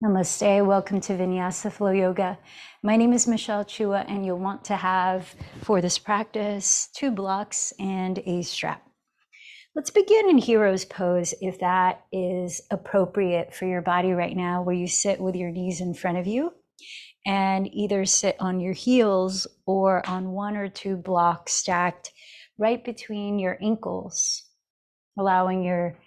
Namaste, welcome to Vinyasa Flow Yoga. My name is Michelle Chua, and you'll want to have, for this practice, 2 blocks and a strap. Let's begin in Hero's Pose if that is appropriate for your body right now, where you sit with your knees in front of you and either sit on your heels or on 1 or 2 blocks stacked right between your ankles, allowing your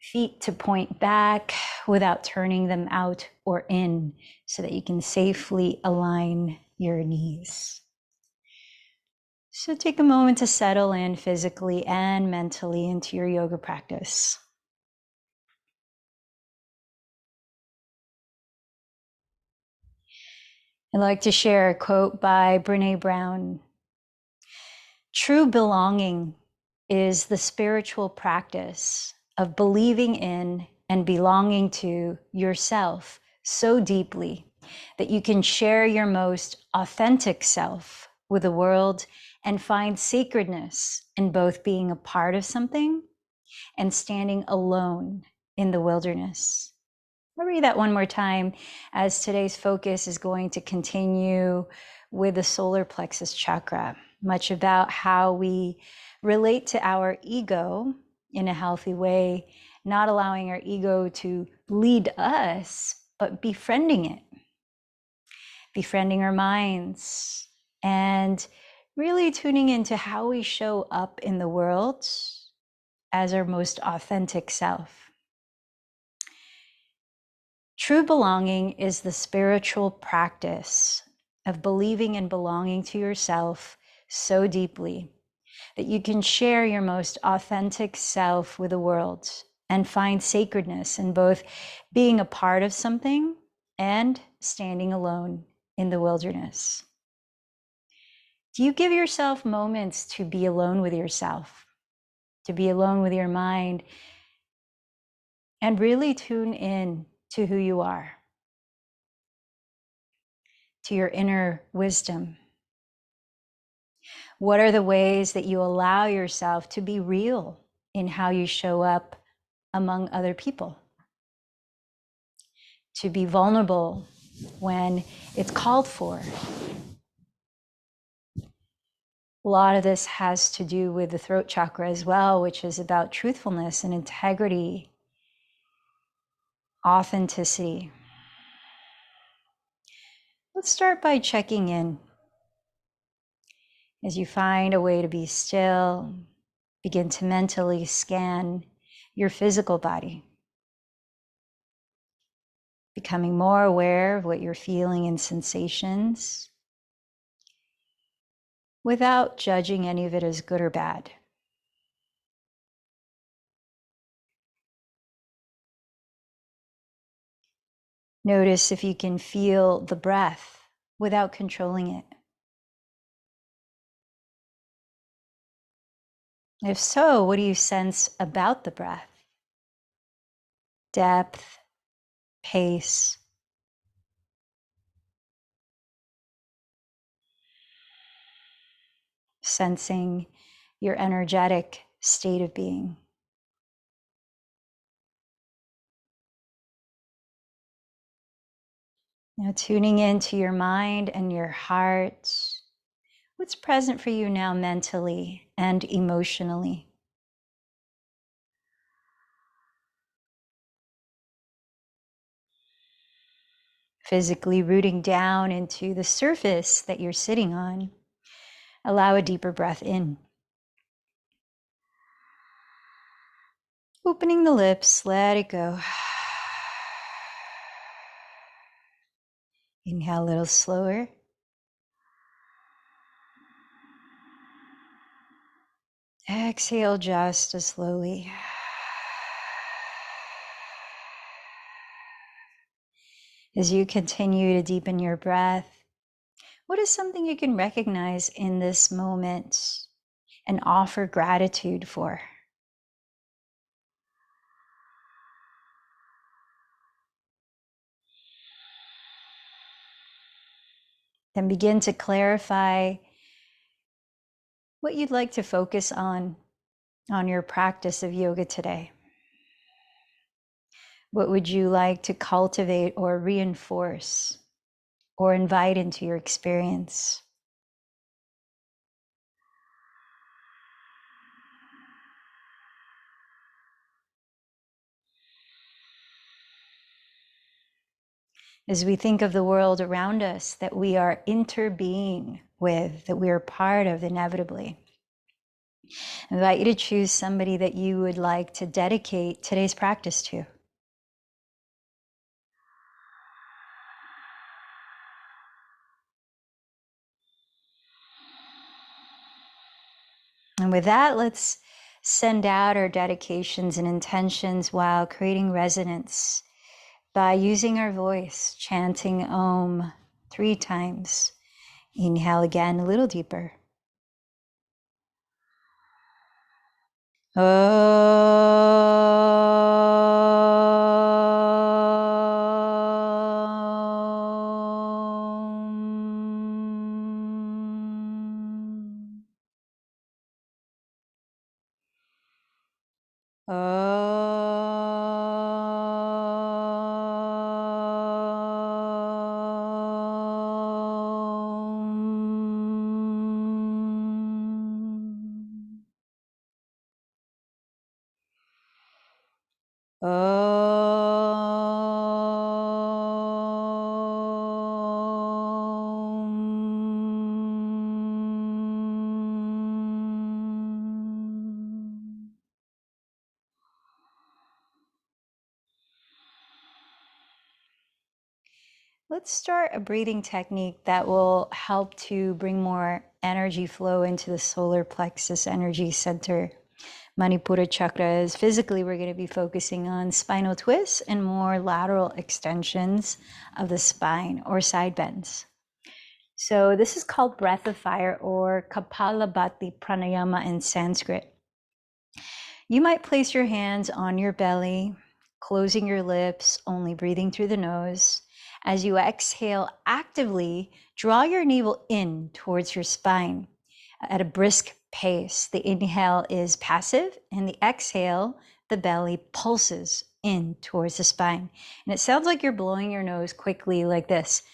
feet to point back without turning them out or in so that you can safely align your knees. So take a moment to settle in physically and mentally into your yoga practice. I'd like to share a quote by Brené Brown. True belonging is the spiritual practice of believing in and belonging to yourself so deeply that you can share your most authentic self with the world and find sacredness in both being a part of something and standing alone in the wilderness. I'll read that one more time, as today's focus is going to continue with the solar plexus chakra, much about how we relate to our ego in a healthy way, not allowing our ego to lead us, but befriending it, befriending our minds, and really tuning into how we show up in the world as our most authentic self. True belonging is the spiritual practice of believing and belonging to yourself so deeply that you can share your most authentic self with the world and find sacredness in both being a part of something and standing alone in the wilderness. Do you give yourself moments to be alone with yourself, to be alone with your mind, and really tune in to who you are, to your inner wisdom? What are the ways that you allow yourself to be real in how you show up among other people? To be vulnerable when it's called for. A lot of this has to do with the throat chakra as well, which is about truthfulness and integrity, authenticity. Let's start by checking in. As you find a way to be still, begin to mentally scan your physical body, becoming more aware of what you're feeling and sensations without judging any of it as good or bad. Notice if you can feel the breath without controlling it. If so, what do you sense about the breath? Depth, pace. Sensing your energetic state of being. Now tuning into your mind and your heart. What's present for you now mentally and emotionally? Physically rooting down into the surface that you're sitting on. Allow a deeper breath in. Opening the lips, let it go. Inhale a little slower. Exhale just as slowly. As you continue to deepen your breath, what is something you can recognize in this moment and offer gratitude for? Then begin to clarify what you'd like to focus on your practice of yoga today. What would you like to cultivate or reinforce or invite into your experience? As we think of the world around us that we are interbeing with, that we are part of inevitably, I invite you to choose somebody that you would like to dedicate today's practice to. And with that, let's send out our dedications and intentions while creating resonance by using our voice, chanting Om 3 times. Inhale again, a little deeper. Let's start a breathing technique that will help to bring more energy flow into the solar plexus energy center. Manipura chakras. Physically, we're going to be focusing on spinal twists and more lateral extensions of the spine or side bends. So this is called breath of fire or Kapalabhati pranayama in Sanskrit. You might place your hands on your belly, closing your lips, only breathing through the nose. As you exhale, actively draw your navel in towards your spine at a brisk pace. The inhale is passive, and the exhale, the belly pulses in towards the spine. And it sounds like you're blowing your nose quickly like this.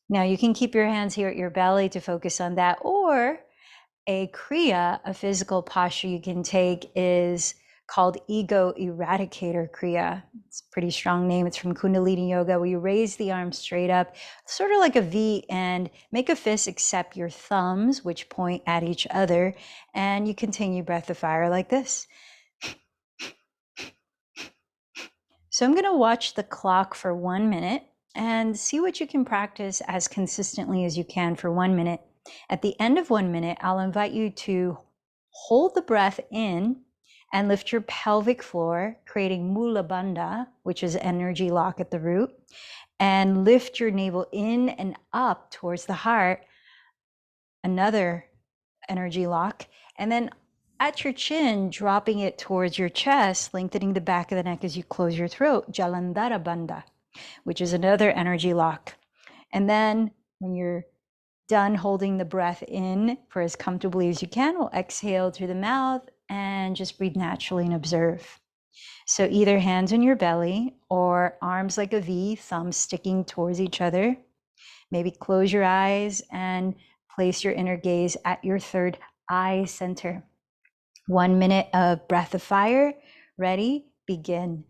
Now you can keep your hands here at your belly to focus on that, or a kriya, a physical posture you can take, is called ego eradicator kriya. It's a pretty strong name. It's from Kundalini Yoga, where you raise the arms straight up, sort of like a V, and make a fist except your thumbs, which point at each other, and you continue breath of fire like this. So I'm going to watch the clock for 1 minute and see what you can practice as consistently as you can for 1 minute. At the end of 1 minute, I'll invite you to hold the breath in and lift your pelvic floor, creating Mula Bandha, which is energy lock at the root, and lift your navel in and up towards the heart, another energy lock, and then at your chin, dropping it towards your chest, lengthening the back of the neck as you close your throat, Jalandhara Bandha, which is another energy lock. And then when you're done holding the breath in for as comfortably as you can, we'll exhale through the mouth and just breathe naturally and observe. So either hands on your belly or arms like a V, thumbs sticking towards each other. Maybe close your eyes and place your inner gaze at your third eye center. 1 minute of breath of fire. Ready? Begin.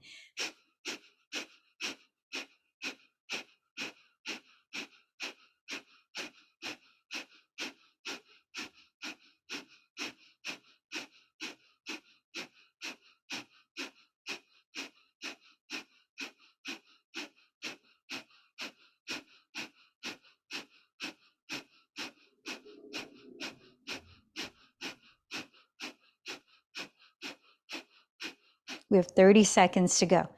We have 30 seconds to go.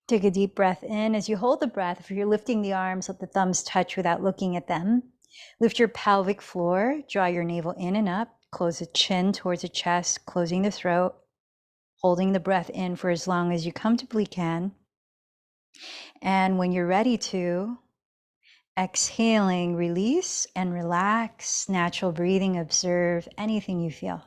Take a deep breath in. As you hold the breath, if you're lifting the arms, let the thumbs touch without looking at them. Lift your pelvic floor, draw your navel in and up, close the chin towards the chest, closing the throat, holding the breath in for as long as you comfortably can. And when you're ready to, exhaling, release and relax, natural breathing, observe anything you feel.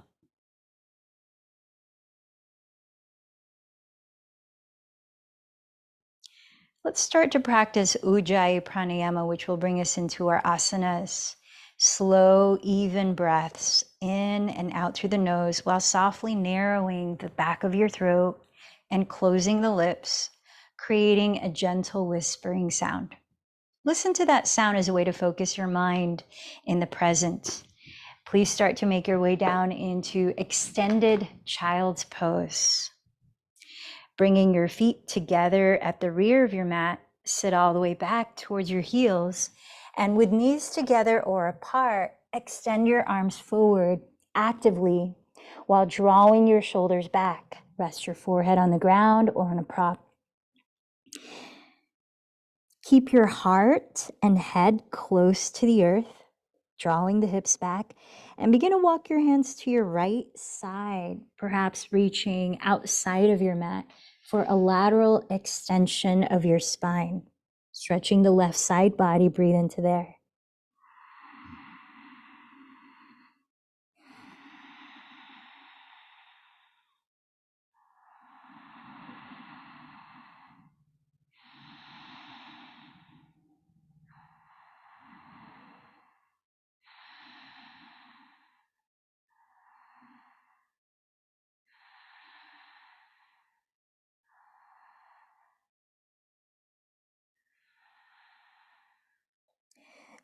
Let's start to practice Ujjayi Pranayama, which will bring us into our asanas. Slow, even breaths in and out through the nose while softly narrowing the back of your throat and closing the lips, creating a gentle whispering sound. Listen to that sound as a way to focus your mind in the present. Please start to make your way down into extended child's pose. Bringing your feet together at the rear of your mat, sit all the way back towards your heels, and with knees together or apart, extend your arms forward actively while drawing your shoulders back. Rest your forehead on the ground or on a prop. Keep your heart and head close to the earth, drawing the hips back, and begin to walk your hands to your right side, perhaps reaching outside of your mat for a lateral extension of your spine. Stretching the left side body, breathe into there.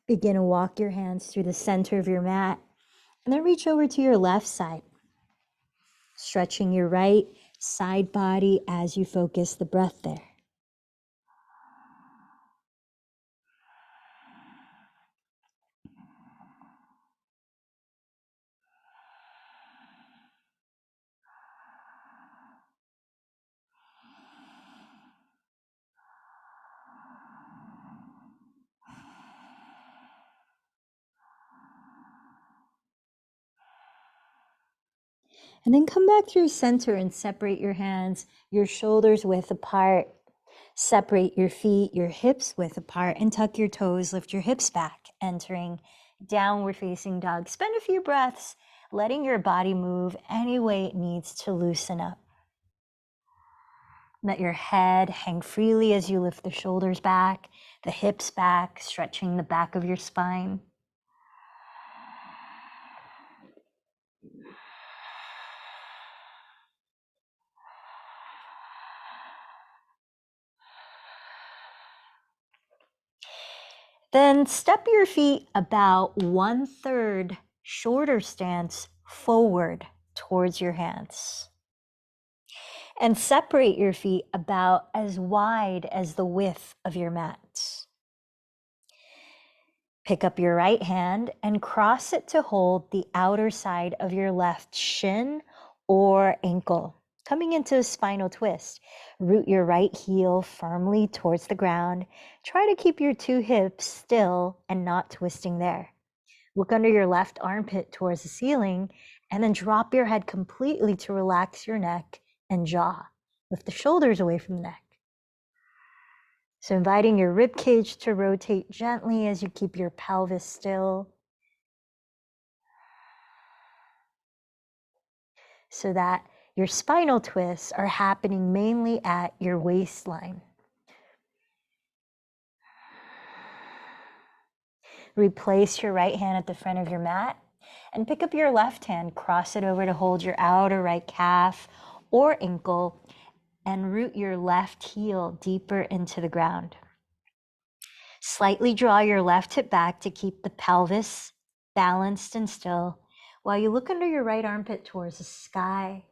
Begin to walk your hands through the center of your mat, and then reach over to your left side. Stretching your right side body as you focus the breath there. And then come back through center and separate your hands, your shoulders width apart. Separate your feet, your hips width apart, and tuck your toes, lift your hips back, entering downward facing dog. Spend a few breaths, letting your body move any way it needs to loosen up. Let your head hang freely as you lift the shoulders back, the hips back, stretching the back of your spine. Then step your feet about 1/3 shorter stance forward towards your hands. And separate your feet about as wide as the width of your mat. Pick up your right hand and cross it to hold the outer side of your left shin or ankle, coming into a spinal twist. Root your right heel firmly towards the ground. Try to keep your two hips still and not twisting there. Look under your left armpit towards the ceiling, and then drop your head completely to relax your neck and jaw. Lift the shoulders away from the neck. So inviting your rib cage to rotate gently as you keep your pelvis still, so that your spinal twists are happening mainly at your waistline. Replace your right hand at the front of your mat and pick up your left hand, cross it over to hold your outer right calf or ankle, and root your left heel deeper into the ground. Slightly draw your left hip back to keep the pelvis balanced and still while you look under your right armpit towards the sky.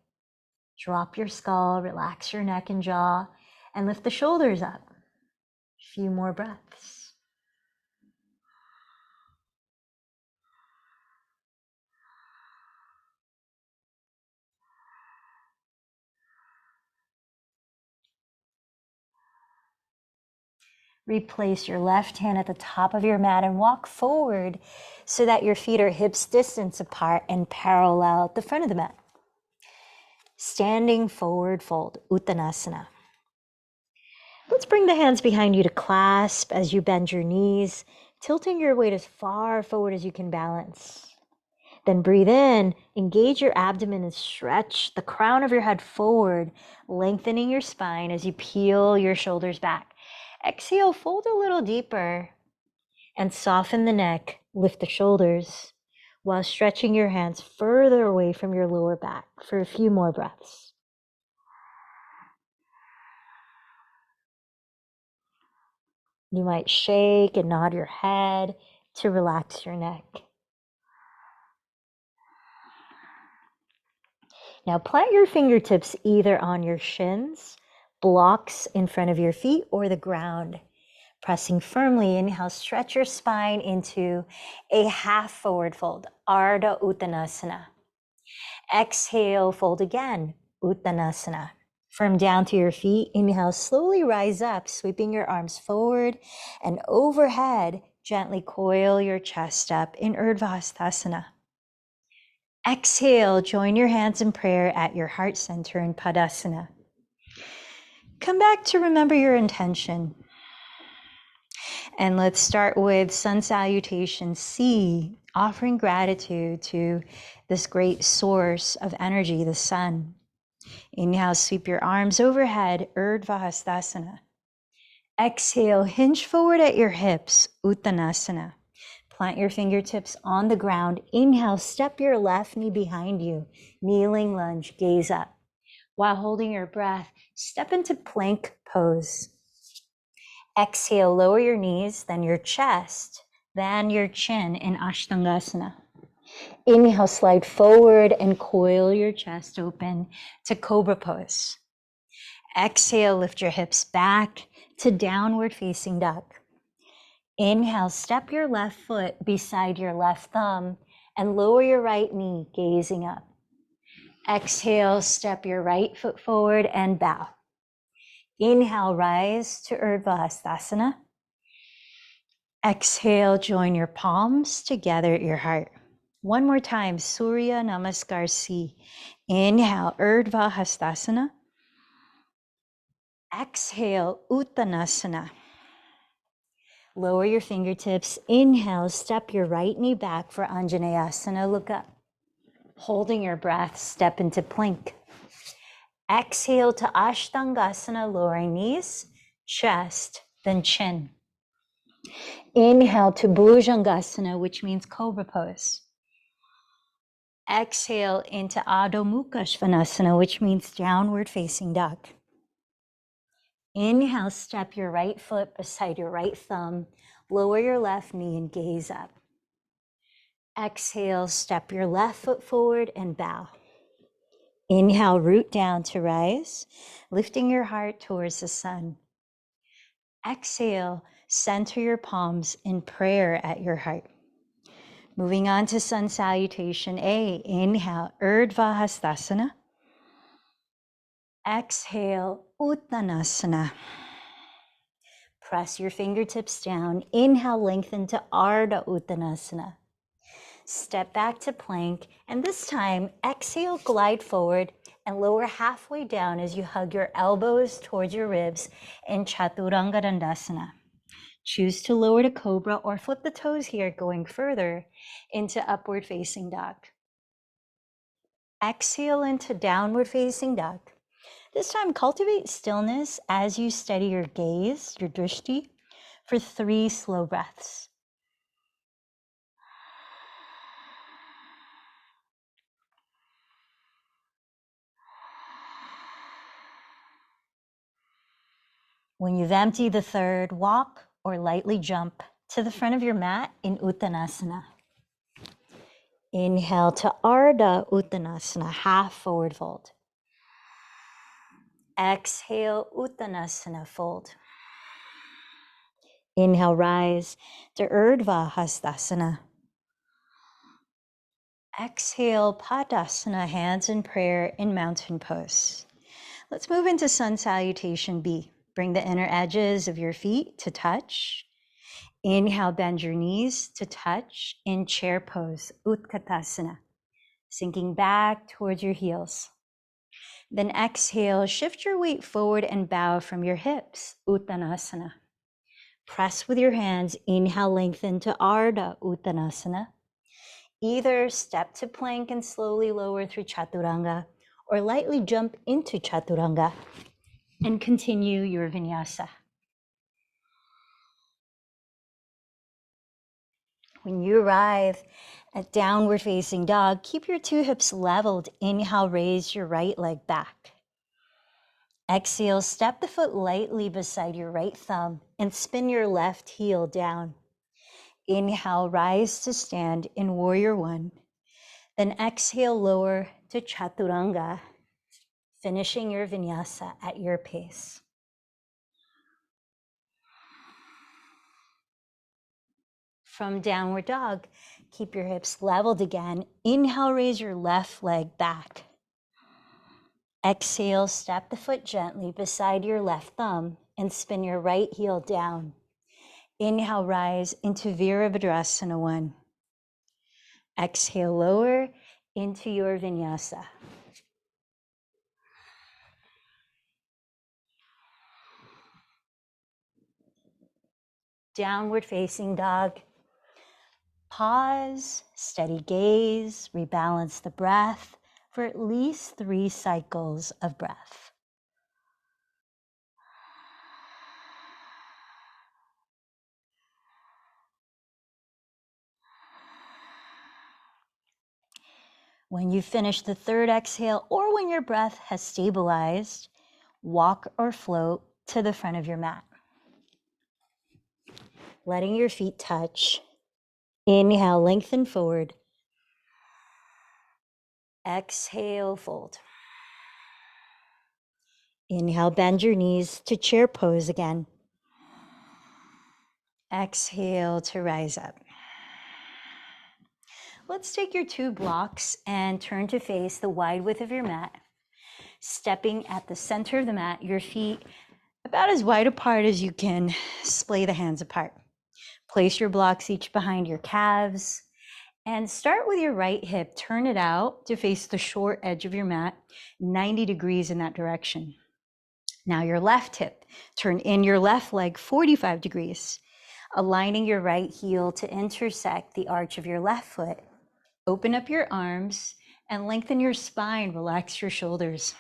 Drop your skull, relax your neck and jaw, and lift the shoulders up. A few more breaths. Replace your left hand at the top of your mat and walk forward so that your feet are hips distance apart and parallel at the front of the mat. Standing forward fold, Uttanasana. Let's bring the hands behind you to clasp as you bend your knees, tilting your weight as far forward as you can balance. Then breathe in, engage your abdomen and stretch the crown of your head forward, lengthening your spine as you peel your shoulders back. Exhale, fold a little deeper and soften the neck, lift the shoulders while stretching your hands further away from your lower back for a few more breaths. You might shake and nod your head to relax your neck. Now plant your fingertips either on your shins, blocks in front of your feet, or the ground. Pressing firmly, inhale, stretch your spine into a half forward fold, Ardha Uttanasana. Exhale, fold again, Uttanasana. From down to your feet, inhale, slowly rise up, sweeping your arms forward and overhead. Gently coil your chest up in Urdhva Hastasana. Exhale, join your hands in prayer at your heart center in Padasana. Come back to remember your intention. And let's start with sun salutation C, offering gratitude to this great source of energy, the sun. Inhale, sweep your arms overhead, Urdhva Hastasana. Exhale, hinge forward at your hips, Uttanasana. Plant your fingertips on the ground. Inhale, step your left knee behind you, kneeling lunge, gaze up. While holding your breath, step into plank pose. Exhale, lower your knees, then your chest, then your chin in Ashtangasana. Inhale, slide forward and coil your chest open to Cobra pose. Exhale, lift your hips back to downward facing duck. Inhale, step your left foot beside your left thumb and lower your right knee, gazing up. Exhale, step your right foot forward and bow. Inhale, rise to Urdhva Hastasana. Exhale, join your palms together at your heart. One more time, Surya Namaskar C. Inhale, Urdhva Hastasana. Exhale, Uttanasana. Lower your fingertips. Inhale, step your right knee back for Anjaneyasana. Look up. Holding your breath, step into plank. Exhale to Ashtangasana, lowering knees, chest, then chin. Inhale to Bhujangasana, which means Cobra pose. Exhale into Adho Mukha Svanasana, which means downward facing duck. Inhale, step your right foot beside your right thumb, lower your left knee and gaze up. Exhale, step your left foot forward and bow. Inhale, root down to rise, lifting your heart towards the sun. Exhale, center your palms in prayer at your heart. Moving on to sun salutation A. Inhale, Urdhva Hastasana. Exhale, Uttanasana. Press your fingertips down. Inhale, lengthen to Ardha Uttanasana. Step back to plank, and this time, exhale, glide forward and lower halfway down as you hug your elbows towards your ribs in Chaturanga Dandasana. Choose to lower to Cobra or flip the toes here, going further into upward facing dog. Exhale into downward facing dog. This time, cultivate stillness as you steady your gaze, your drishti, for 3 slow breaths. When you've emptied the third, walk or lightly jump to the front of your mat in Uttanasana. Inhale to Ardha Uttanasana, half forward fold. Exhale, Uttanasana, fold. Inhale, rise to Urdhva Hastasana. Exhale, Padasana, hands in prayer in mountain pose. Let's move into sun salutation B. Bring the inner edges of your feet to touch. Inhale, bend your knees to touch in chair pose, Utkatasana, sinking back towards your heels. Then exhale, shift your weight forward and bow from your hips, Uttanasana. Press with your hands, inhale, lengthen to Ardha Uttanasana. Either step to plank and slowly lower through Chaturanga, or lightly jump into Chaturanga and continue your Vinyasa. When you arrive at downward facing dog, keep your two hips leveled. Inhale, raise your right leg back. Exhale, step the foot lightly beside your right thumb and spin your left heel down. Inhale, rise to stand in Warrior One. Then exhale, lower to Chaturanga, finishing your Vinyasa at your pace. From downward dog, keep your hips leveled again. Inhale, raise your left leg back. Exhale, step the foot gently beside your left thumb and spin your right heel down. Inhale, rise into Virabhadrasana 1. Exhale, lower into your Vinyasa. Downward facing dog. Pause, steady gaze, rebalance the breath for at least 3 cycles of breath. When you finish the third exhale, or when your breath has stabilized, walk or float to the front of your mat. Letting your feet touch. Inhale, lengthen forward. Exhale, fold. Inhale, bend your knees to chair pose again. Exhale to rise up. Let's take your 2 blocks and turn to face the wide width of your mat. Stepping at the center of the mat, your feet about as wide apart as you can, splay the hands apart. Place your blocks each behind your calves and start with your right hip. Turn it out to face the short edge of your mat, 90 degrees in that direction. Now your left hip, turn in your left leg 45 degrees, aligning your right heel to intersect the arch of your left foot. Open up your arms and lengthen your spine, relax your shoulders.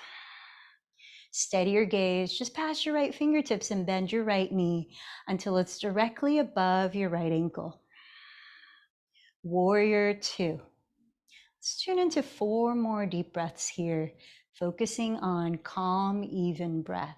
Steady your gaze just past your right fingertips and bend your right knee until it's directly above your right ankle. Warrior 2. Let's tune into 4 more deep breaths here, focusing on calm, even breaths.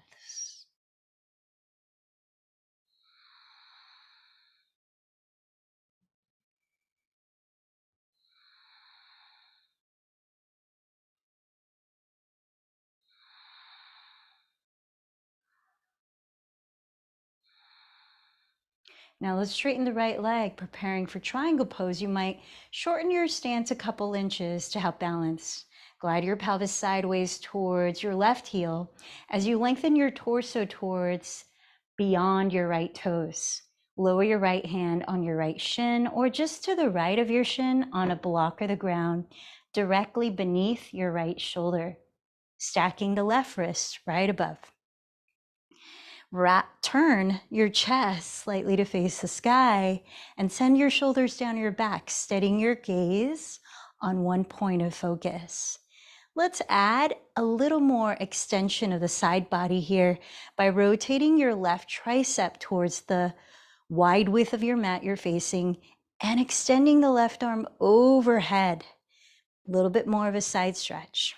Now let's straighten the right leg, preparing for triangle pose. You might shorten your stance a couple inches to help balance. Glide your pelvis sideways towards your left heel as you lengthen your torso towards beyond your right toes. Lower your right hand on your right shin or just to the right of your shin on a block of the ground, directly beneath your right shoulder. Stacking the left wrist right above. Turn your chest slightly to face the sky and send your shoulders down your back, steadying your gaze on one point of focus. Let's add a little more extension of the side body here by rotating your left tricep towards the wide width of your mat you're facing and extending the left arm overhead. A little bit more of a side stretch.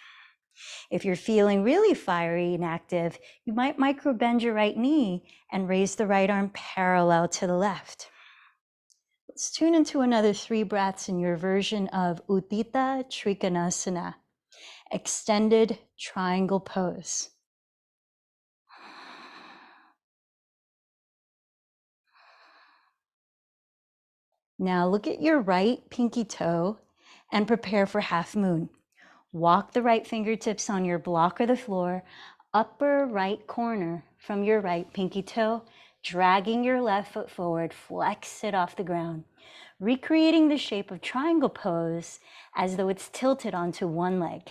If you're feeling really fiery and active, you might micro bend your right knee and raise the right arm parallel to the left. Let's tune into another 3 breaths in your version of Utthita Trikonasana, extended triangle pose. Now look at your right pinky toe and prepare for half moon. Walk the right fingertips on your block or the floor, upper right corner from your right pinky toe, dragging your left foot forward, flex it off the ground, recreating the shape of triangle pose as though it's tilted onto one leg.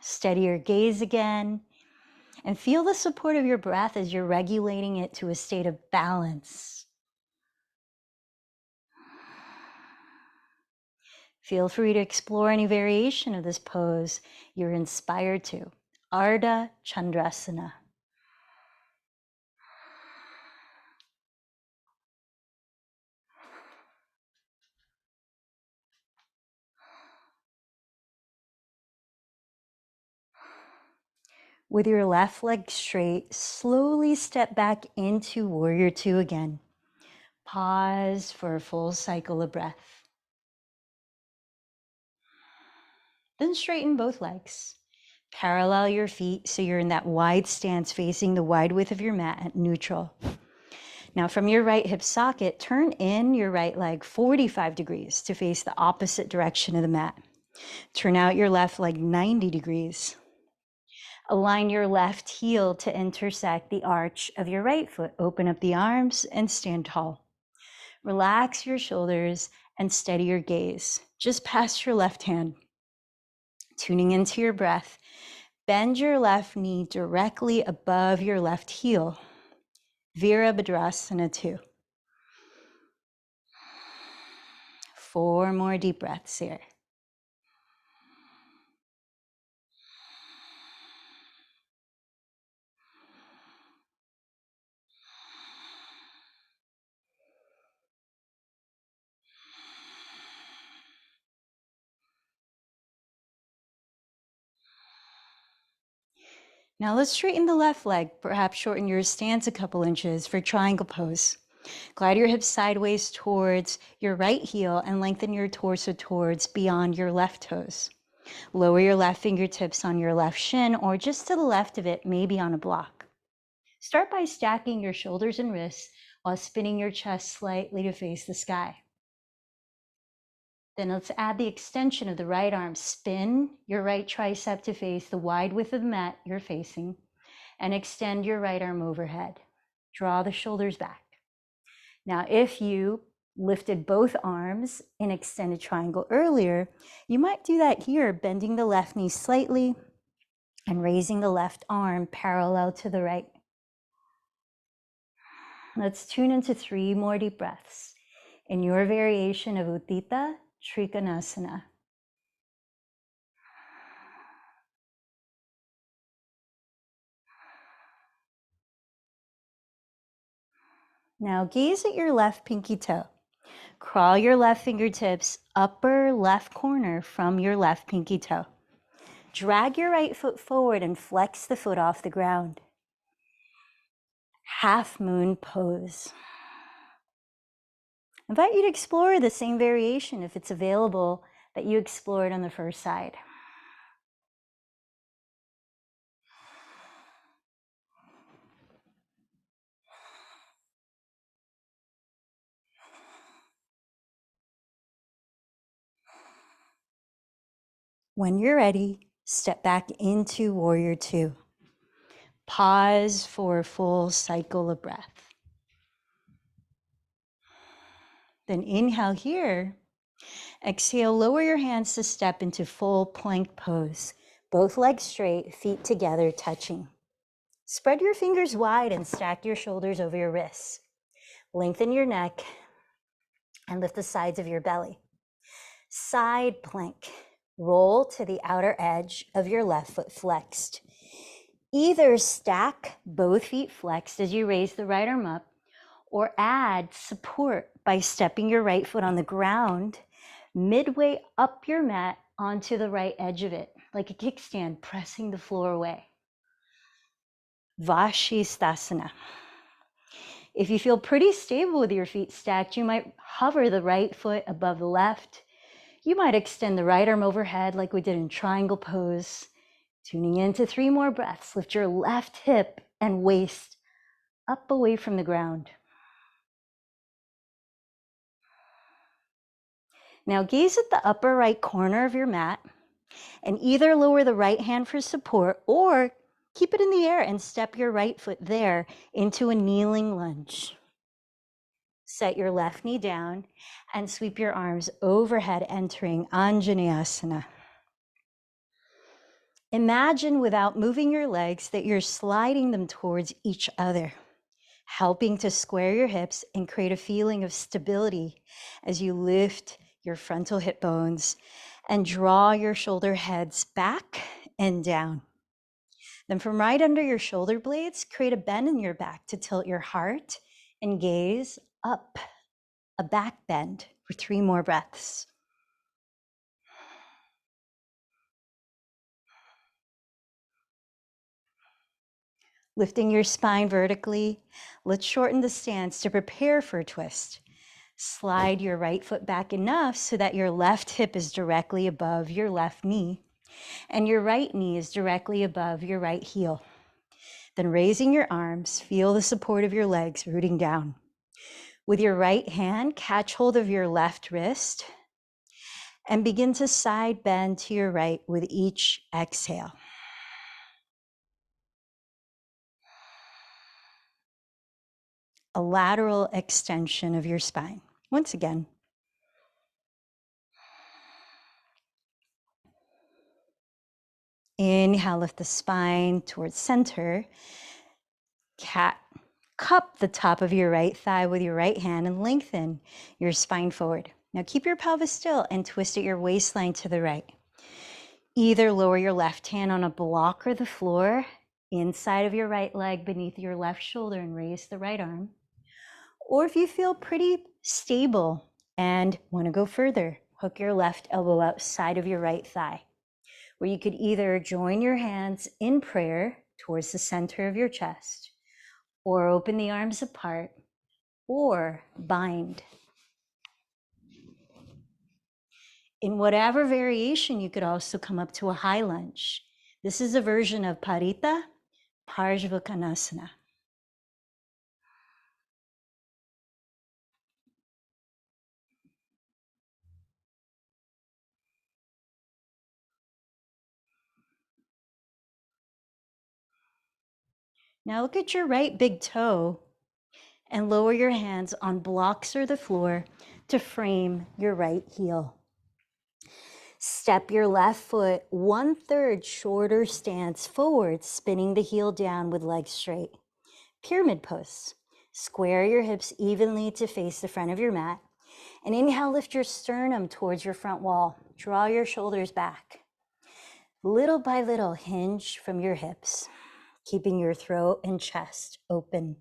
Steady your gaze again and feel the support of your breath as you're regulating it to a state of balance. Feel free to explore any variation of this pose you're inspired to. Ardha Chandrasana. With your left leg straight, slowly step back into Warrior Two again. Pause for a full cycle of breath. Then straighten both legs. Parallel your feet so you're in that wide stance facing the wide width of your mat at neutral. Now from your right hip socket, turn in your right leg 45 degrees to face the opposite direction of the mat. Turn out your left leg 90 degrees. Align your left heel to intersect the arch of your right foot. Open up the arms and stand tall. Relax your shoulders and steady your gaze just past your left hand. Tuning into your breath, bend your left knee directly above your left heel. Virabhadrasana 2. 4 more deep breaths here. Now let's straighten the left leg, perhaps shorten your stance a couple inches for triangle pose. Glide your hips sideways towards your right heel and lengthen your torso towards beyond your left toes. Lower your left fingertips on your left shin or just to the left of it, maybe on a block. Start by stacking your shoulders and wrists while spinning your chest slightly to face the sky. Then let's add the extension of the right arm. Spin your right tricep to face the wide width of the mat you're facing and extend your right arm overhead. Draw the shoulders back. Now, if you lifted both arms in extended triangle earlier, you might do that here, bending the left knee slightly and raising the left arm parallel to the right. Let's tune into 3 more deep breaths in your variation of Utthita Trikonasana. Now gaze at your left pinky toe. Crawl your left fingertips upper left corner from your left pinky toe. Drag your right foot forward and flex the foot off the ground. Half moon pose. I invite you to explore the same variation if it's available that you explored on the first side. When you're ready, step back into Warrior Two. Pause for a full cycle of breath. Then inhale here. Exhale, lower your hands to step into full plank pose. Both legs straight, feet together, touching. Spread your fingers wide and stack your shoulders over your wrists. Lengthen your neck and lift the sides of your belly. Side plank. Roll to the outer edge of your left foot flexed. Either stack both feet flexed as you raise the right arm up, or add support by stepping your right foot on the ground, midway up your mat onto the right edge of it, like a kickstand, pressing the floor away. Vashisthasana. If you feel pretty stable with your feet stacked, you might hover the right foot above the left. You might extend the right arm overhead like we did in triangle pose. Tuning into 3 more breaths, lift your left hip and waist up away from the ground. Now gaze at the upper right corner of your mat And either lower the right hand for support or keep it in the air and step your right foot there into a kneeling lunge. Set your left knee down and sweep your arms overhead, entering Anjaneyasana. Imagine without moving your legs that you're sliding them towards each other, helping to square your hips and create a feeling of stability as you lift your frontal hip bones and draw your shoulder heads back and down. Then from right under your shoulder blades, create a bend in your back to tilt your heart and gaze up, a back bend for 3 more breaths. Lifting your spine vertically, let's shorten the stance to prepare for a twist. Slide your right foot back enough so that your left hip is directly above your left knee and your right knee is directly above your right heel. Then raising your arms, feel the support of your legs rooting down. With your right hand, catch hold of your left wrist and begin to side bend to your right with each exhale. A lateral extension of your spine. Once again. Inhale, lift the spine towards center. Cat. Cup the top of your right thigh with your right hand and lengthen your spine forward. Now keep your pelvis still and twist at your waistline to the right. Either lower your left hand on a block or the floor, inside of your right leg beneath your left shoulder and raise the right arm. Or if you feel pretty stable and want to go further, hook your left elbow outside of your right thigh, where you could either join your hands in prayer towards the center of your chest, or open the arms apart, or bind. In whatever variation, you could also come up to a high lunge. This is a version of Parita Parshvakonasana. Now look at your right big toe and lower your hands on blocks or the floor to frame your right heel. Step your left foot 1/3 shorter stance forward, spinning the heel down with legs straight. Pyramid pose. Square your hips evenly to face the front of your mat. And inhale, lift your sternum towards your front wall. Draw your shoulders back. Little by little, hinge from your hips, keeping your throat and chest open.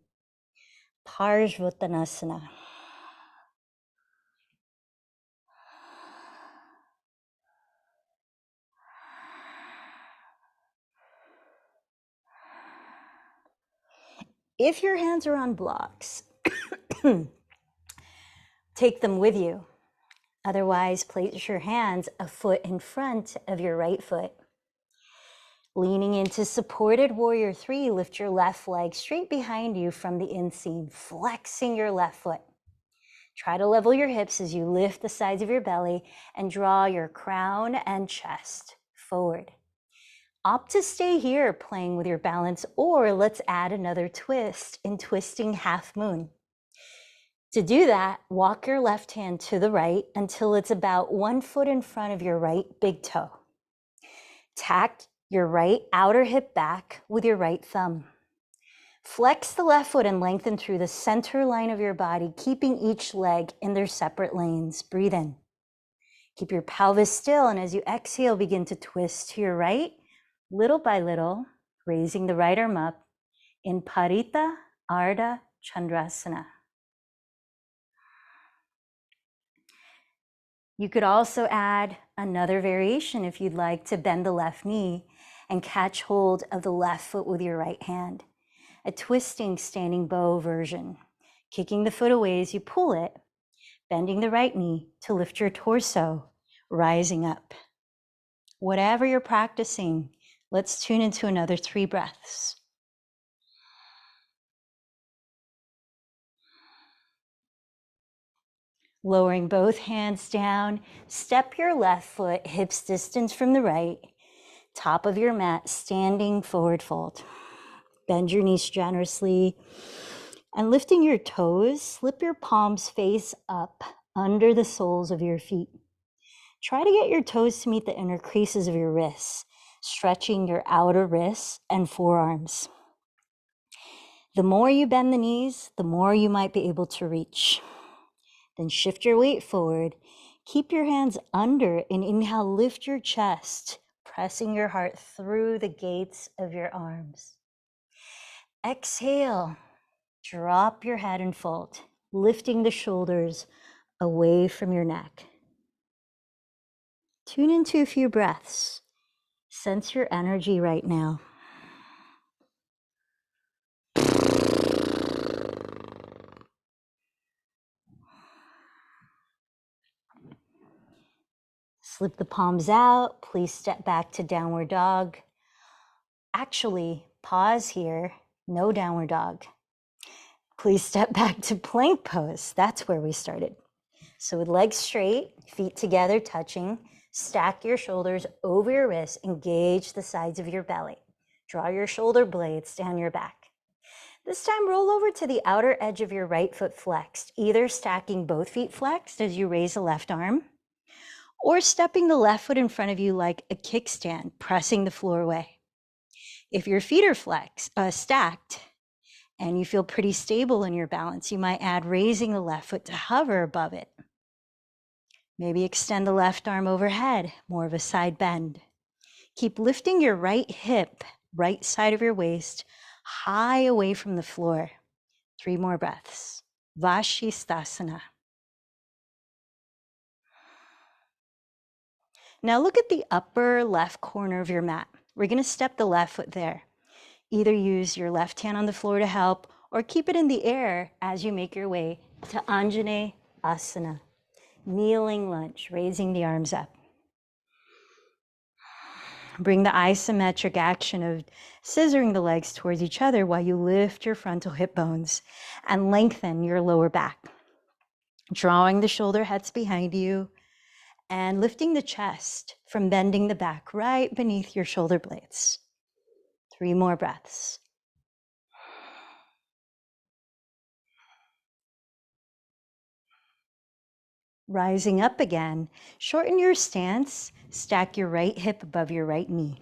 Parshvakonasana. If your hands are on blocks, take them with you. Otherwise, place your hands a foot in front of your right foot. Leaning into supported warrior 3, lift your left leg straight behind you from the inseam, flexing your left foot. Try to level your hips as you lift the sides of your belly and draw your crown and chest forward. Opt to stay here playing with your balance, or let's add another twist in twisting half moon. To do that, walk your left hand to the right until it's about 1 foot in front of your right big toe. Tack your right outer hip back with your right thumb. Flex the left foot and lengthen through the center line of your body, keeping each leg in their separate lanes. Breathe in. Keep your pelvis still, and as you exhale, begin to twist to your right, little by little, raising the right arm up in Parita Ardha Chandrasana. You could also add another variation if you'd like to bend the left knee and catch hold of the left foot with your right hand. A twisting standing bow version. Kicking the foot away as you pull it, bending the right knee to lift your torso, rising up. Whatever you're practicing, let's tune into another 3 breaths. Lowering both hands down, step your left foot hips distance from the right, top of your mat, standing forward fold. Bend your knees generously, and lifting your toes, slip your palms face up under the soles of your feet. Try to get your toes to meet the inner creases of your wrists, stretching your outer wrists and forearms. The more you bend the knees, the more you might be able to reach. Then shift your weight forward. Keep your hands under and inhale, lift your chest, pressing your heart through the gates of your arms. Exhale, drop your head and fold, lifting the shoulders away from your neck. Tune into a few breaths. Sense your energy right now. Slip the palms out. Please step back to downward dog. Actually, pause here. No downward dog. Please step back to plank pose. That's where we started. So with legs straight, feet together touching, stack your shoulders over your wrists, engage the sides of your belly. Draw your shoulder blades down your back. This time, roll over to the outer edge of your right foot flexed, either stacking both feet flexed as you raise the left arm, or stepping the left foot in front of you like a kickstand, pressing the floor away. If your feet are stacked, and you feel pretty stable in your balance, you might add raising the left foot to hover above it. Maybe extend the left arm overhead, more of a side bend. Keep lifting your right hip, right side of your waist, high away from the floor. 3 more breaths. Vashisthasana. Now look at the upper left corner of your mat. We're going to step the left foot there. Either use your left hand on the floor to help, or keep it in the air as you make your way to Anjane Asana, kneeling lunge, raising the arms up. Bring the isometric action of scissoring the legs towards each other while you lift your frontal hip bones and lengthen your lower back. Drawing the shoulder heads behind you and lifting the chest from bending the back right beneath your shoulder blades. 3 more breaths. Rising up again, shorten your stance, stack your right hip above your right knee.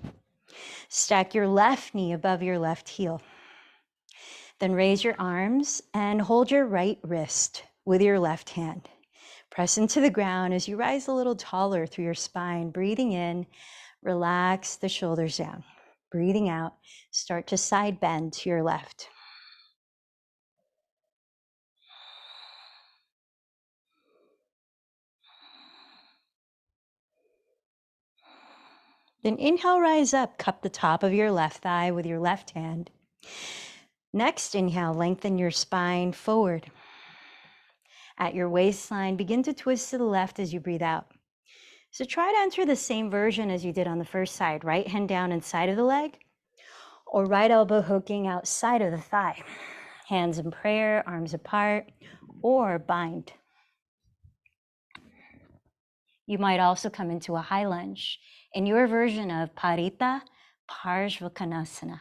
Stack your left knee above your left heel. Then raise your arms and hold your right wrist with your left hand. Press into the ground as you rise a little taller through your spine. Breathing in, relax the shoulders down. Breathing out, start to side bend to your left. Then inhale, rise up, cup the top of your left thigh with your left hand. Next, inhale, lengthen your spine forward. At your waistline, begin to twist to the left as you breathe out. So try to enter the same version as you did on the first side. Right hand down inside of the leg, or right elbow hooking outside of the thigh. Hands in prayer, arms apart, or bind. You might also come into a high lunge in your version of Parita Parshvakonasana.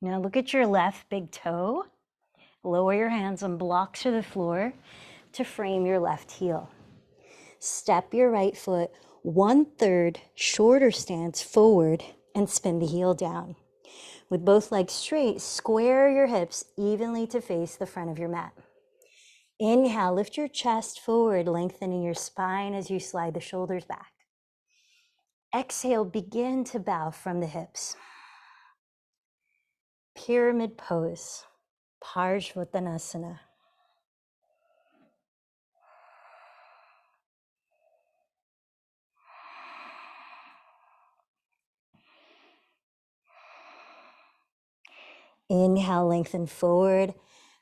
Now look at your left big toe. Lower your hands on blocks to the floor to frame your left heel. Step your right foot 1/3 shorter stance forward and spin the heel down. With both legs straight, square your hips evenly to face the front of your mat. Inhale, lift your chest forward, lengthening your spine as you slide the shoulders back. Exhale, begin to bow from the hips. Pyramid pose, Parshvakonasana. Inhale, lengthen forward.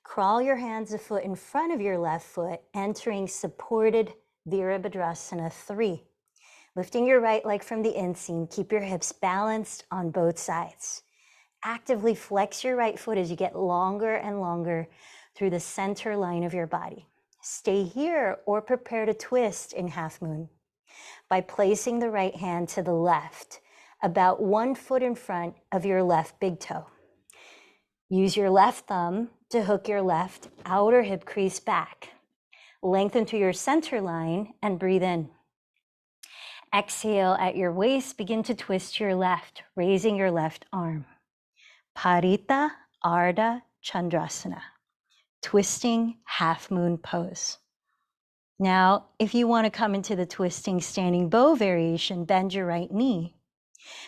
Crawl your hands a foot in front of your left foot, entering supported Virabhadrasana 3. Lifting your right leg from the inseam, keep your hips balanced on both sides. Actively flex your right foot as you get longer and longer through the center line of your body. Stay here or prepare to twist in half moon by placing the right hand to the left, about 1 foot in front of your left big toe. Use your left thumb to hook your left outer hip crease back. Lengthen to your center line and breathe in. Exhale at your waist, begin to twist to your left, raising your left arm. Parita Ardha Chandrasana, twisting half moon pose. Now, if you want to come into the twisting standing bow variation, bend your right knee.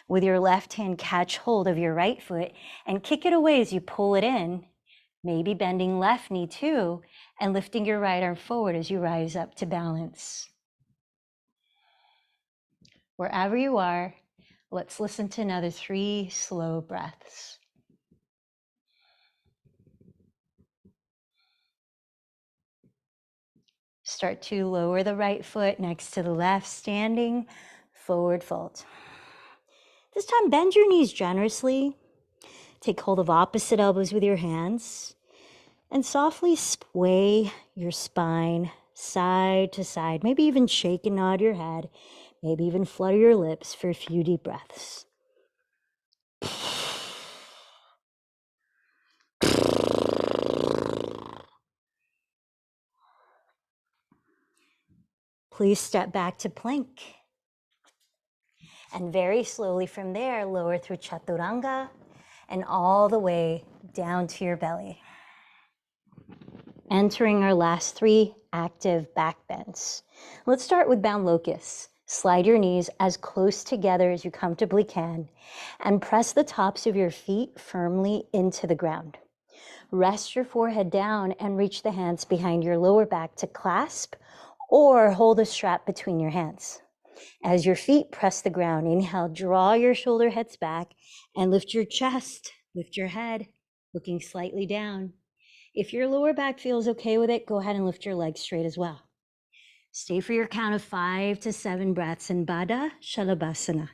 With your left hand, catch hold of your right foot and kick it away as you pull it in, maybe bending left knee too, and lifting your right arm forward as you rise up to balance. Wherever you are, let's listen to another 3 slow breaths. Start to lower the right foot next to the left, standing forward fold. This time, bend your knees generously. Take hold of opposite elbows with your hands and softly sway your spine side to side. Maybe even shake and nod your head. Maybe even flutter your lips for a few deep breaths. Please step back to plank. And very slowly from there, lower through Chaturanga and all the way down to your belly. Entering our last 3 active back bends. Let's start with bound locust. Slide your knees as close together as you comfortably can and press the tops of your feet firmly into the ground. Rest your forehead down and reach the hands behind your lower back to clasp or hold a strap between your hands. As your feet press the ground, inhale, draw your shoulder heads back and lift your chest, lift your head, looking slightly down. If your lower back feels okay with it, go ahead and lift your legs straight as well. Stay for your count of 5 to 7 breaths in Baddha Shalabhasana.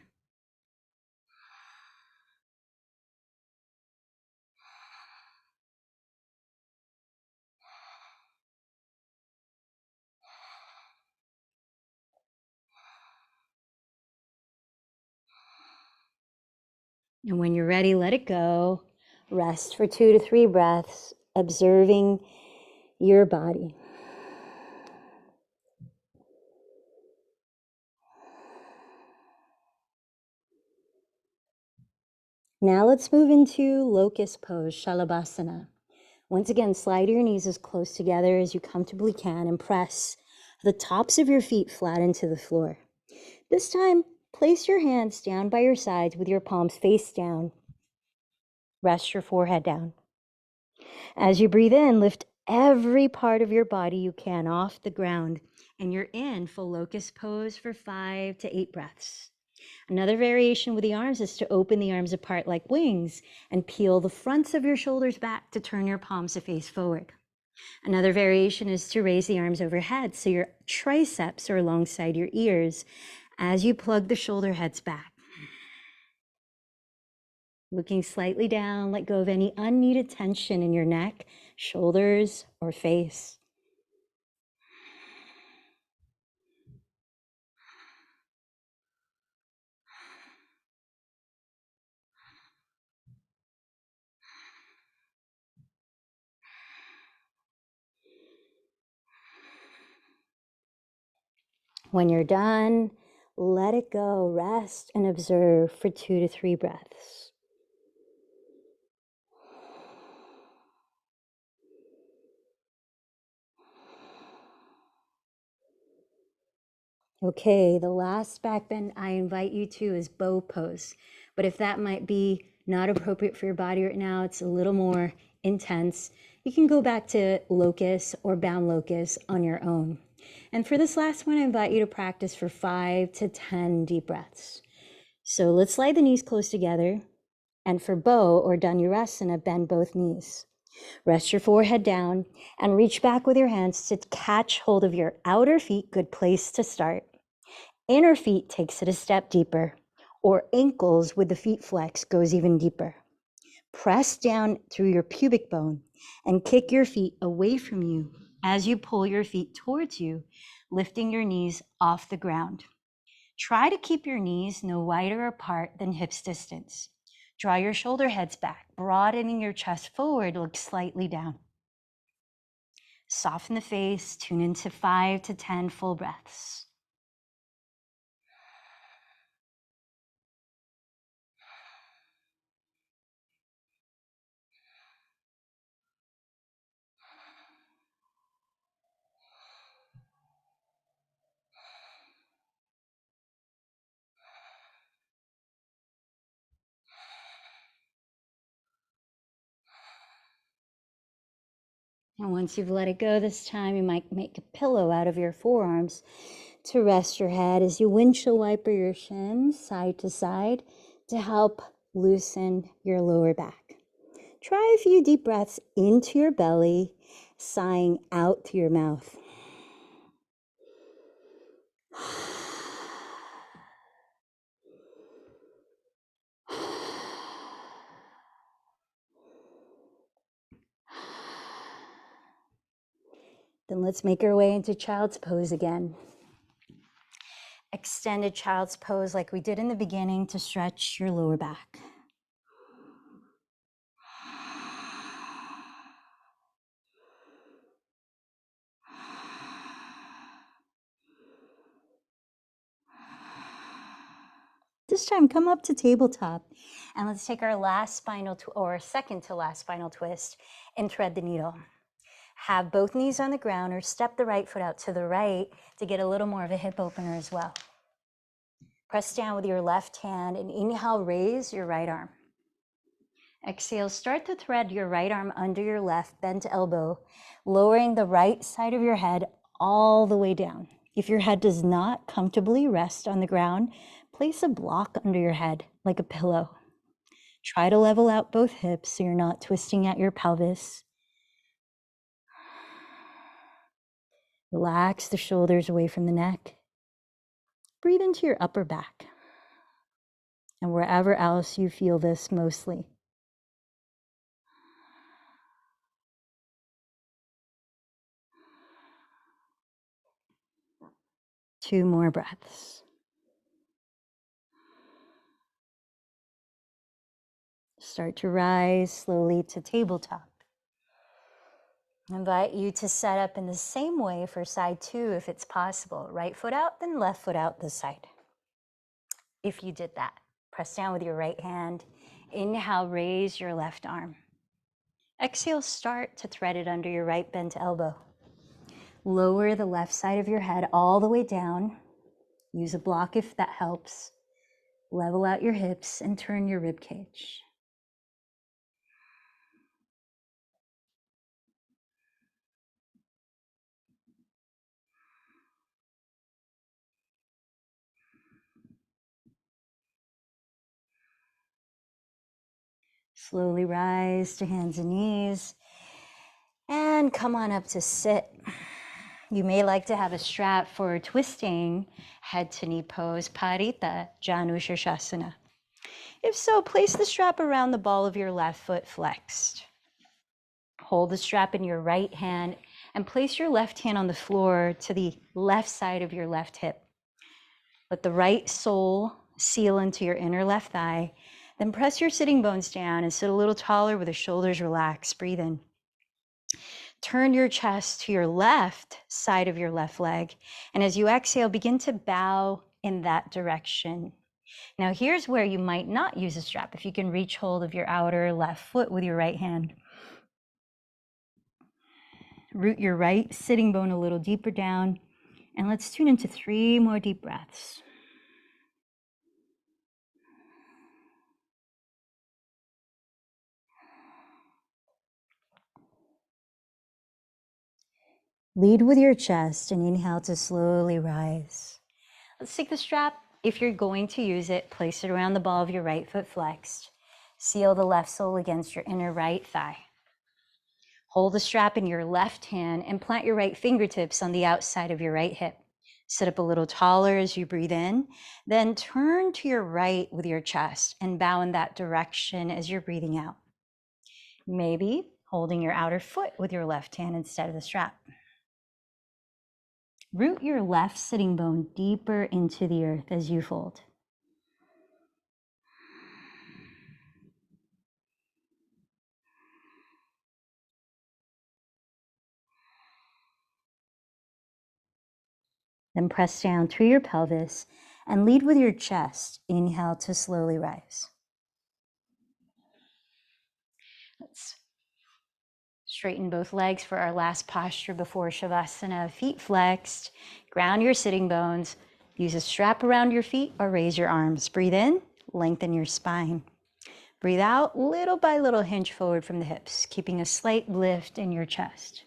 And when you're ready, let it go. Rest for 2 to 3 breaths, observing your body. Now let's move into locust pose, Shalabhasana. Once again, slide your knees as close together as you comfortably can and press the tops of your feet flat into the floor. This time, place your hands down by your sides with your palms face down. Rest your forehead down. As you breathe in, lift every part of your body you can off the ground, and you're in full locust pose for 5 to 8 breaths. Another variation with the arms is to open the arms apart like wings and peel the fronts of your shoulders back to turn your palms to face forward. Another variation is to raise the arms overhead so your triceps are alongside your ears as you plug the shoulder heads back. Looking slightly down, let go of any unneeded tension in your neck, shoulders, or face. When you're done, let it go. Rest and observe for 2 to 3 breaths. Okay, the last back bend I invite you to is bow pose. But if that might be not appropriate for your body right now, it's a little more intense, you can go back to locust or bound locust on your own. And for this last one, I invite you to practice for 5 to 10 deep breaths. So let's slide the knees close together. And for bow or Dhanurasana, bend both knees. Rest your forehead down and reach back with your hands to catch hold of your outer feet. Good place to start. Inner feet takes it a step deeper, or ankles with the feet flex goes even deeper. Press down through your pubic bone and kick your feet away from you as you pull your feet towards you, lifting your knees off the ground. Try to keep your knees no wider apart than hips distance. Draw your shoulder heads back, broadening your chest forward, look slightly down. Soften the face, tune into 5 to 10 full breaths. And once you've let it go this time, you might make a pillow out of your forearms to rest your head as you windshield wiper your shins side to side to help loosen your lower back. Try a few deep breaths into your belly, sighing out through your mouth. Then let's make our way into child's pose again. Extended child's pose like we did in the beginning to stretch your lower back. This time, come up to tabletop and let's take our last spinal or second to last spinal twist and thread the needle. Have both knees on the ground or step the right foot out to the right to get a little more of a hip opener as well. Press down with your left hand and inhale, raise your right arm. Exhale, start to thread your right arm under your left bent elbow, lowering the right side of your head all the way down. If your head does not comfortably rest on the ground, place a block under your head like a pillow. Try to level out both hips so you're not twisting at your pelvis. Relax the shoulders away from the neck. Breathe into your upper back and wherever else you feel this mostly. Two more breaths. Start to rise slowly to tabletop. I invite you to set up in the same way for side 2 if it's possible. Right foot out, then left foot out this side. If you did that, press down with your right hand. Inhale, raise your left arm. Exhale, start to thread it under your right bent elbow. Lower the left side of your head all the way down. Use a block if that helps. Level out your hips and turn your rib cage. Slowly rise to hands and knees and come on up to sit. You may like to have a strap for twisting head to knee pose, Parita Janu Shirshasana. If so, place the strap around the ball of your left foot flexed. Hold the strap in your right hand and place your left hand on the floor to the left side of your left hip. Let the right sole seal into your inner left thigh. Then press your sitting bones down and sit a little taller with the shoulders relaxed. Breathe in. Turn your chest to your left side of your left leg. And as you exhale, begin to bow in that direction. Now here's where you might not use a strap. If you can reach hold of your outer left foot with your right hand. Root your right sitting bone a little deeper down. And let's tune into 3 more deep breaths. Lead with your chest and inhale to slowly rise. Let's take the strap. If you're going to use it, place it around the ball of your right foot flexed. Seal the left sole against your inner right thigh. Hold the strap in your left hand and plant your right fingertips on the outside of your right hip. Sit up a little taller as you breathe in, then turn to your right with your chest and bow in that direction as you're breathing out. Maybe holding your outer foot with your left hand instead of the strap. Root your left sitting bone deeper into the earth as you fold. Then press down through your pelvis and lead with your chest. Inhale to slowly rise. Let's straighten both legs for our last posture before Shavasana. Feet flexed, ground your sitting bones. Use a strap around your feet or raise your arms. Breathe in, lengthen your spine. Breathe out, little by little hinge forward from the hips, keeping a slight lift in your chest.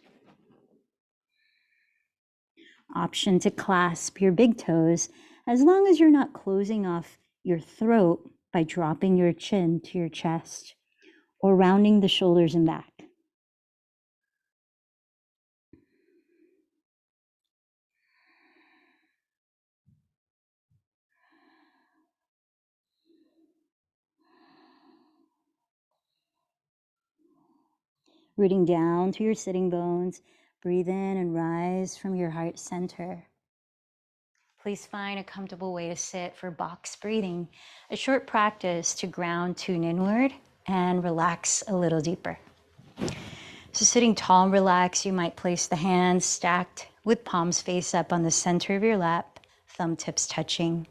Option to clasp your big toes as long as you're not closing off your throat by dropping your chin to your chest or rounding the shoulders and back. Rooting down to your sitting bones, breathe in and rise from your heart center. Please find a comfortable way to sit for box breathing, a short practice to ground, tune inward, and relax a little deeper. So sitting tall and relaxed, you might place the hands stacked with palms face up on the center of your lap, thumb tips touching,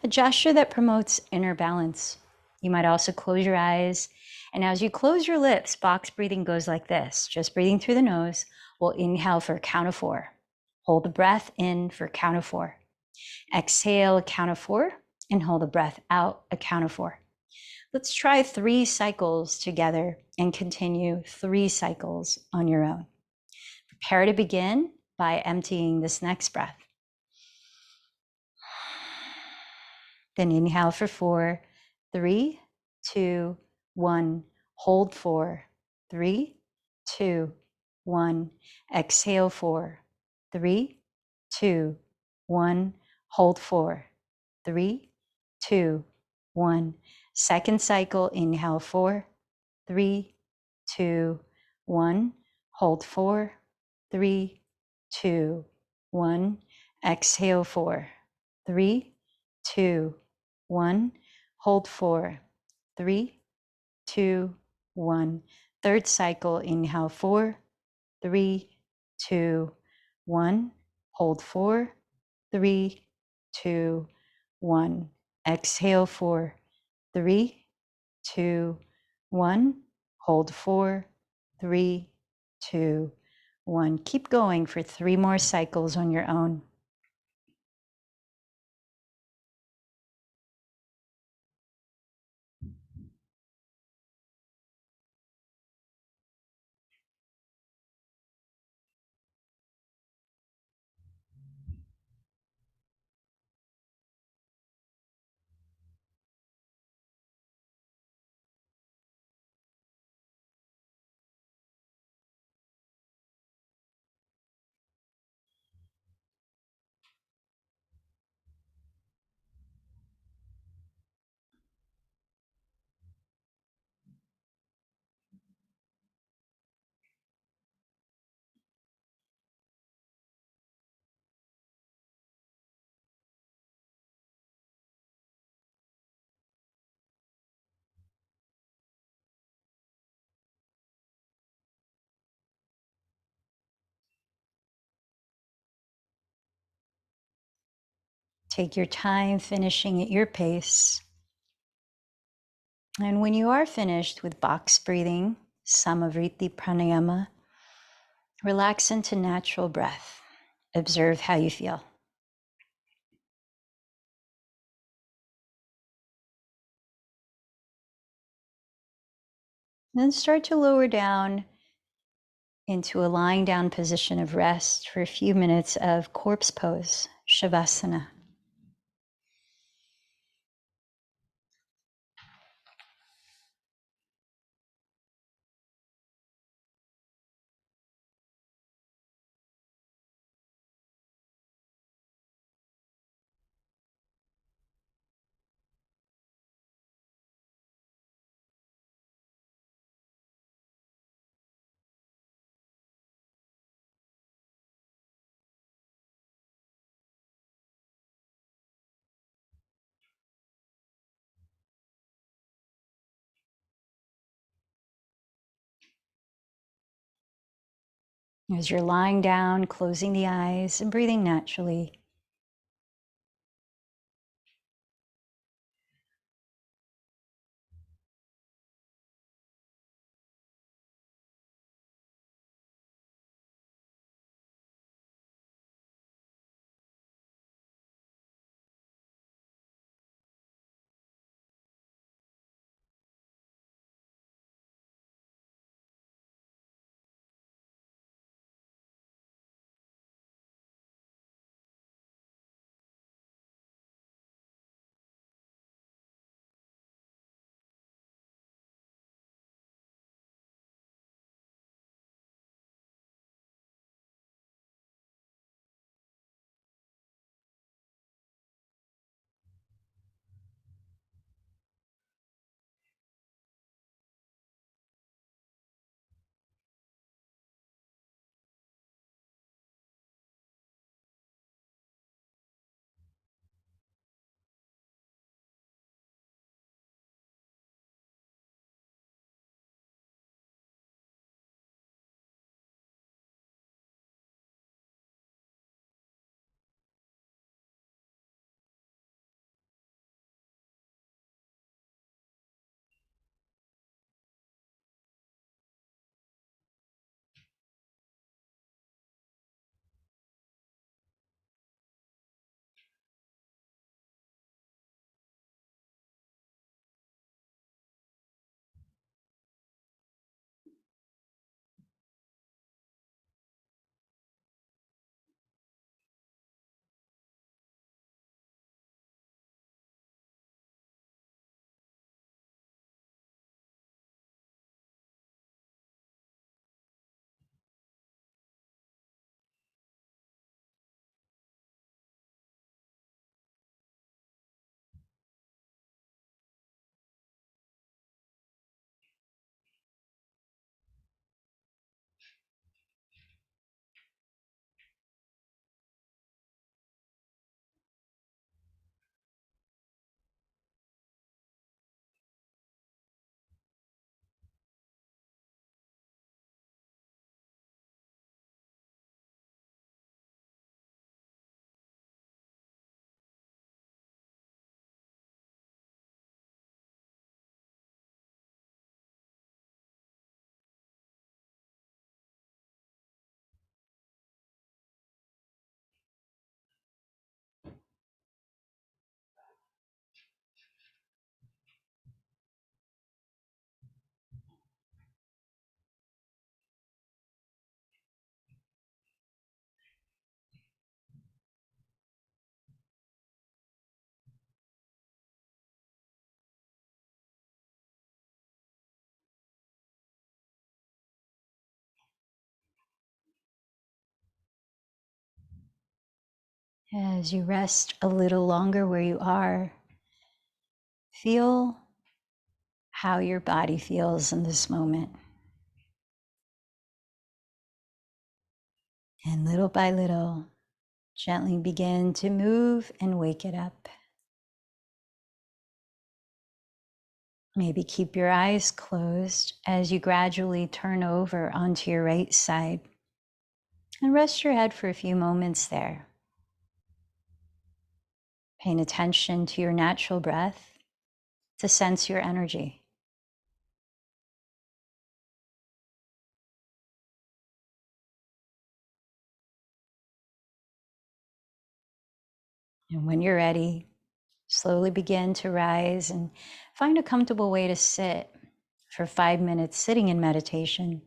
a gesture that promotes inner balance. You might also close your eyes, and as you close your lips, box breathing goes like this. Just breathing through the nose. We'll inhale for a count of 4. Hold the breath in for a count of 4. Exhale a count of 4, and hold the breath out a count of 4. Let's try 3 cycles together and continue 3 cycles on your own. Prepare to begin by emptying this next breath. Then inhale for 4, 3, 2, 1. Hold 4, 3, 2, 1. Exhale 4, 3, 2, 1. Hold 4, 3, 2, 1. Second cycle, inhale 4, 3, 2, 1. Hold 4, 3, 2, 1. Exhale 4, 3, 2, 1. Hold 4, 3, 2, 1. Third cycle, inhale 4, 3, 2, 1. Hold 4, 3, 2, 1. Exhale 4, 3, 2, 1. Hold 4, 3, 2, 1. Keep going for 3 more cycles on your own. Take your time finishing at your pace. And when you are finished with box breathing, Samavriti Pranayama, relax into natural breath. Observe how you feel. Then start to lower down into a lying down position of rest for a few minutes of corpse pose, Shavasana. As you're lying down, closing the eyes and breathing naturally. As you rest a little longer where you are, feel how your body feels in this moment. And little by little, gently begin to move and wake it up. Maybe keep your eyes closed as you gradually turn over onto your right side and rest your head for a few moments there. Paying attention to your natural breath to sense your energy. And when you're ready, slowly begin to rise and find a comfortable way to sit for 5 minutes sitting in meditation.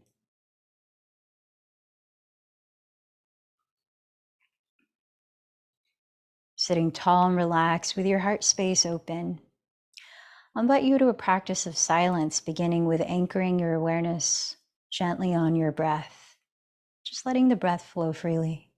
Sitting tall and relaxed with your heart space open. I invite you to a practice of silence, beginning with anchoring your awareness gently on your breath, just letting the breath flow freely.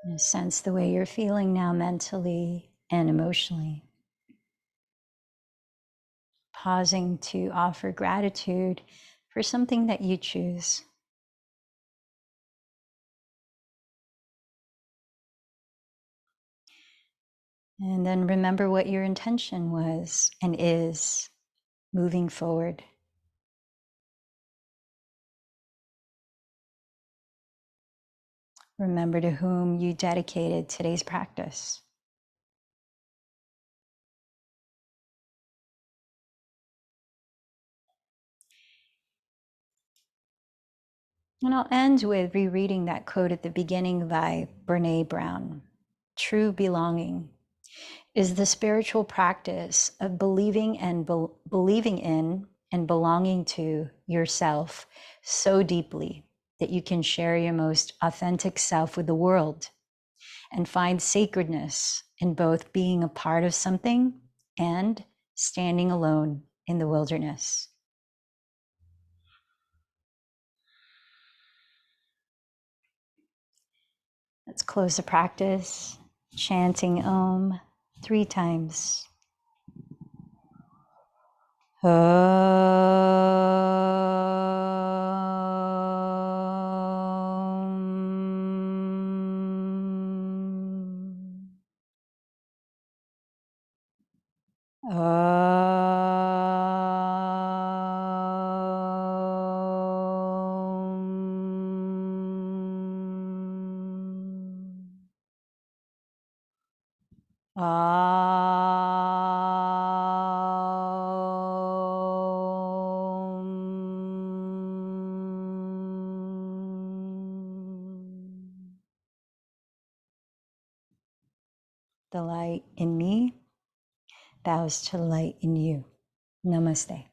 And sense the way you're feeling now mentally and emotionally. Pausing to offer gratitude for something that you choose. And then remember what your intention was and is moving forward. Remember to whom you dedicated today's practice. And I'll end with rereading that quote at the beginning by Brene Brown. True belonging is the spiritual practice of believing believing in and belonging to yourself so deeply that you can share your most authentic self with the world and find sacredness in both being a part of something and standing alone in the wilderness. Let's close the practice, chanting Om 3 times. The light in me bows to the light in you. Namaste.